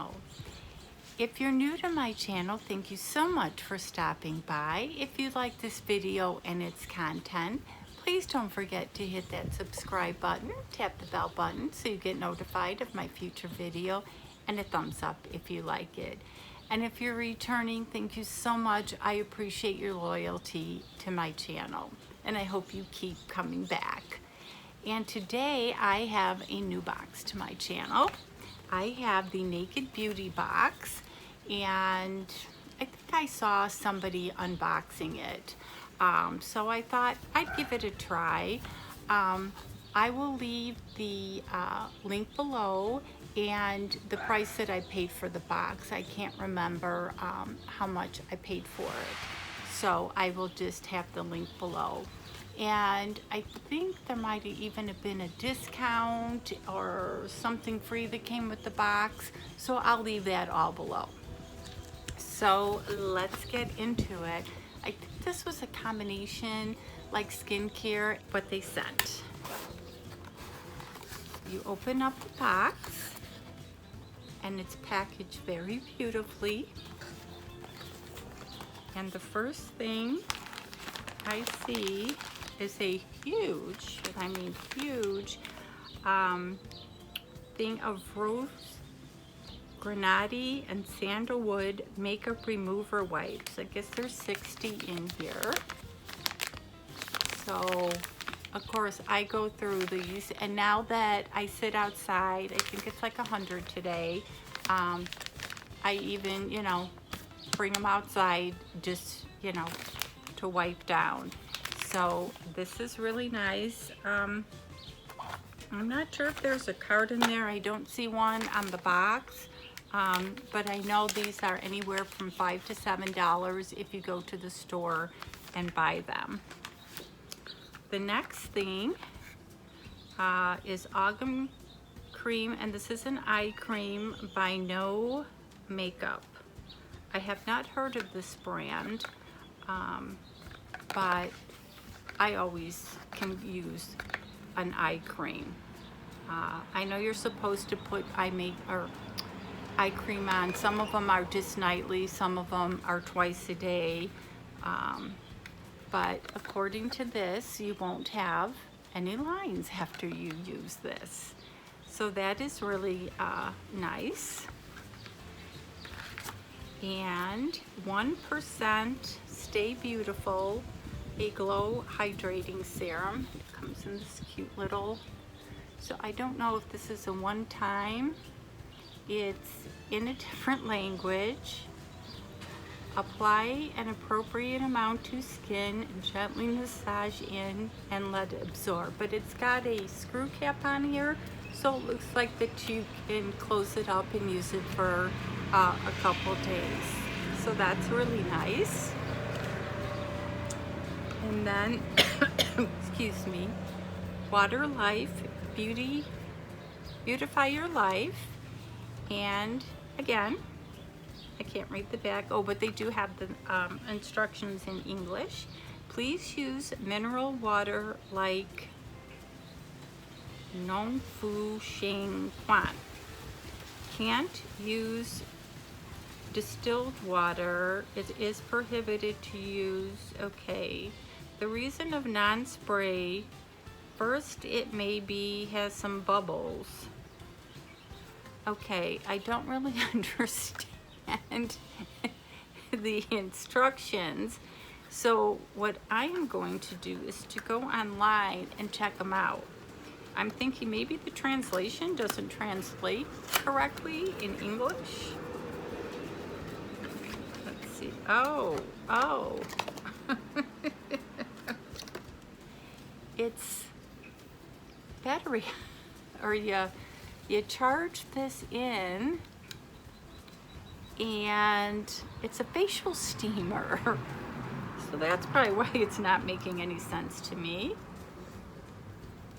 channel. If you're new to my channel, thank you so much for stopping by. If you like this video and its content, please don't forget to hit that subscribe button, tap the bell button so you get notified of my future video, and a thumbs up if you like it. And if you're returning, thank you so much. I appreciate your loyalty to my channel, and I hope you keep coming back. And today I have a new box to my channel. I have the Naked Beauty box, and I think I saw somebody unboxing it. So I thought I'd give it a try. I will leave the link below and the price that I paid for the box. I can't remember how much I paid for it. So I will just have the link below. And I think there might even have been a discount or something free that came with the box. So I'll leave that all below. So let's get into it. I think this was a combination like skincare, what they sent. You open up the box and it's packaged very beautifully. And the first thing I see is a huge, and I mean huge, thing of rose, grenade, and sandalwood makeup remover wipes. I guess there's 60 in here. So of course I go through these, and now that I sit outside, I think it's like 100 today, I even, bring them outside just, to wipe down. So this is really nice. I'm not sure if there's a card in there. I don't see one on the box, but I know these are anywhere from $5 to $7 if you go to the store and buy them. The next thing is Autumn Cream, and this is an eye cream by No Makeup. I have not heard of this brand, but I always can use an eye cream. I know you're supposed to put eye cream on. Some of them are just nightly, some of them are twice a day. But according to this, you won't have any lines after you use this. So that is really nice. And 1% Stay Beautiful, a glow hydrating serum. It comes in this cute little, so I don't know if this is a one-time. It's in a different language. Apply an appropriate amount to skin and gently massage in and let it absorb. But it's got a screw cap on here, so it looks like that you can close it up and use it for a couple days. So that's really nice. And then, excuse me, Water Life Beautify Your Life. And again, I can't read the back. Oh, but they do have the instructions in English. Please use mineral water like Non Fu Sheng Quan. Can't use distilled water. It is prohibited to use. Okay. The reason of non-spray, first it maybe has some bubbles. Okay, I don't really understand the instructions. So what I am going to do is to go online and check them out. I'm thinking maybe the translation doesn't translate correctly in English. Let's see. Oh. It's battery, or you charge this in, and it's a facial steamer. So that's probably why it's not making any sense to me.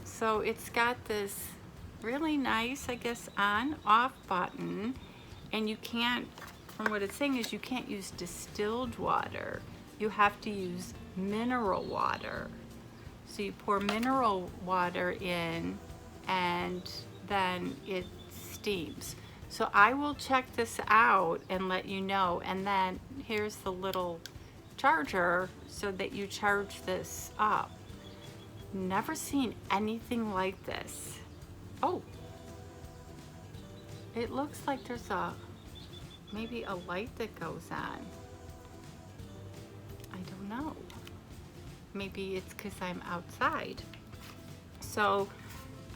So it's got this really nice, I guess, on-off button, and you can't, from what it's saying is you can't use distilled water. You have to use mineral water. So you pour mineral water in and then it steams. So I will check this out and let you know. And then here's the little charger so that you charge this up. Never seen anything like this. Oh, it looks like there's maybe a light that goes on. I don't know. Maybe it's because I'm outside. So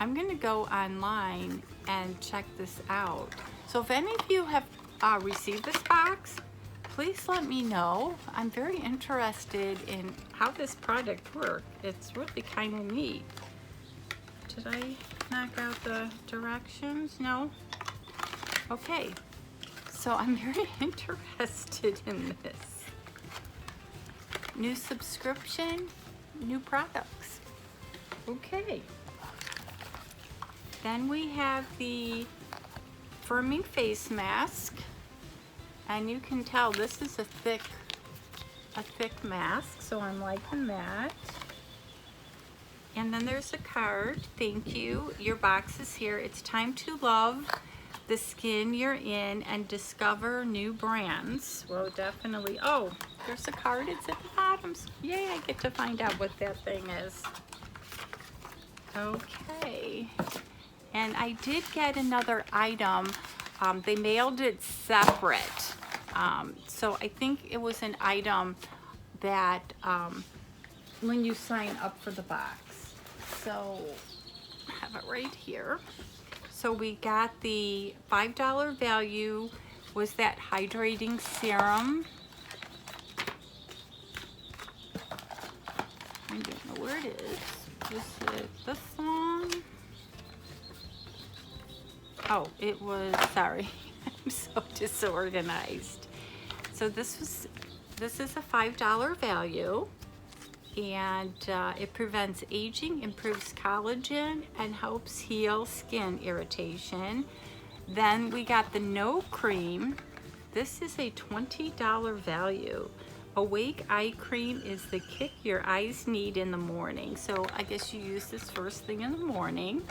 I'm gonna go online and check this out. So if any of you have received this box, please let me know. I'm very interested in how this product works. It's really kind of neat. Did I knock out the directions? No? Okay. So I'm very interested in this. New subscription, new products. Okay. Then we have the firming face mask, and you can tell this is a thick mask, so I'm liking that. And then there's a card. Thank you. Your box is here. It's time to love the skin you're in and discover new brands. Well, definitely. Oh, there's a card. It's at the bottom. Yay, I get to find out what that thing is. Okay. And I did get another item. They mailed it separate. So I think it was an item that when you sign up for the box. So I have it right here. So we got the $5 value was that hydrating serum. I don't know where it is. Is it this one? Oh, it was, sorry, I'm so disorganized. So this is a $5 value, and it prevents aging, improves collagen, and helps heal skin irritation. Then we got the No Cream. This is a $20 value. Awake Eye Cream is the kick your eyes need in the morning. So I guess you use this first thing in the morning.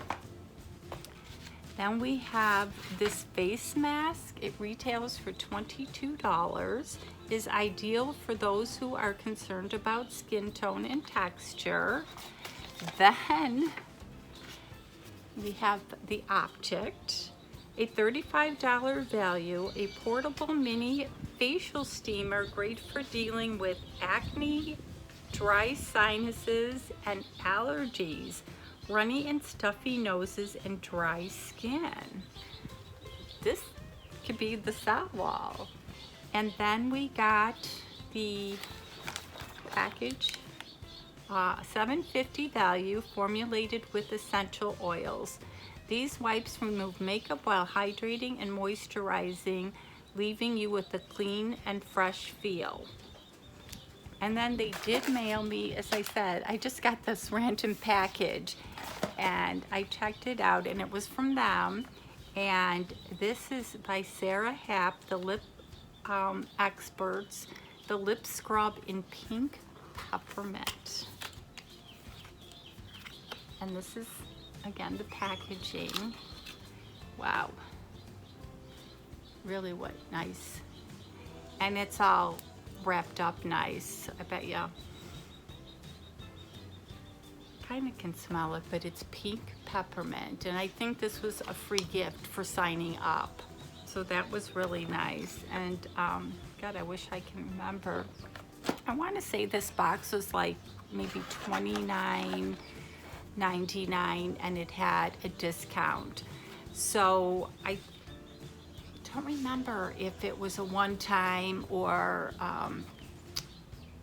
Then we have this face mask. It retails for $22. Is ideal for those who are concerned about skin tone and texture. Then we have the Object, a $35 value, a portable mini facial steamer, great for dealing with acne, dry sinuses, and allergies, runny and stuffy noses, and dry skin. This could be the salve. And then we got the package, $7.50 value, formulated with essential oils. These wipes remove makeup while hydrating and moisturizing, leaving you with a clean and fresh feel. And then they did mail me, as I said, I just got this random package and I checked it out and it was from them. And this is by Sarah Happ, the lip experts, the lip scrub in pink peppermint. And this is, again, the packaging. Wow. Really what nice. And it's all wrapped up nice. I bet you kind of can smell it, but it's pink peppermint. And I think this was a free gift for signing up. So that was really nice. And God, I wish I can remember. I want to say this box was like maybe $29.99 and it had a discount. So I don't remember if it was a one-time or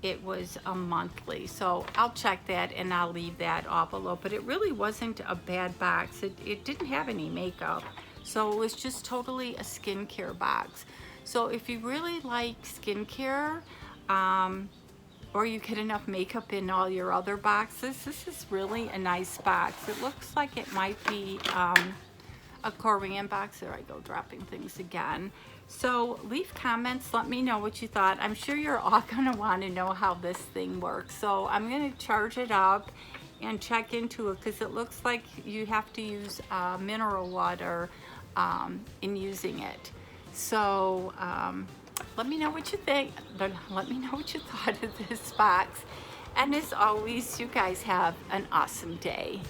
it was a monthly. So I'll check that and I'll leave that off below. But it really wasn't a bad box. It didn't have any makeup. So it was just totally a skincare box. So if you really like skincare, or you get enough makeup in all your other boxes, this is really a nice box. It looks like it might be a Korean box. There I go, dropping things again. So leave comments, let me know what you thought. I'm sure you're all gonna wanna know how this thing works. So I'm gonna charge it up and check into it because it looks like you have to use mineral water in using it. So let me know what you think. Let me know what you thought of this box. And as always, you guys have an awesome day.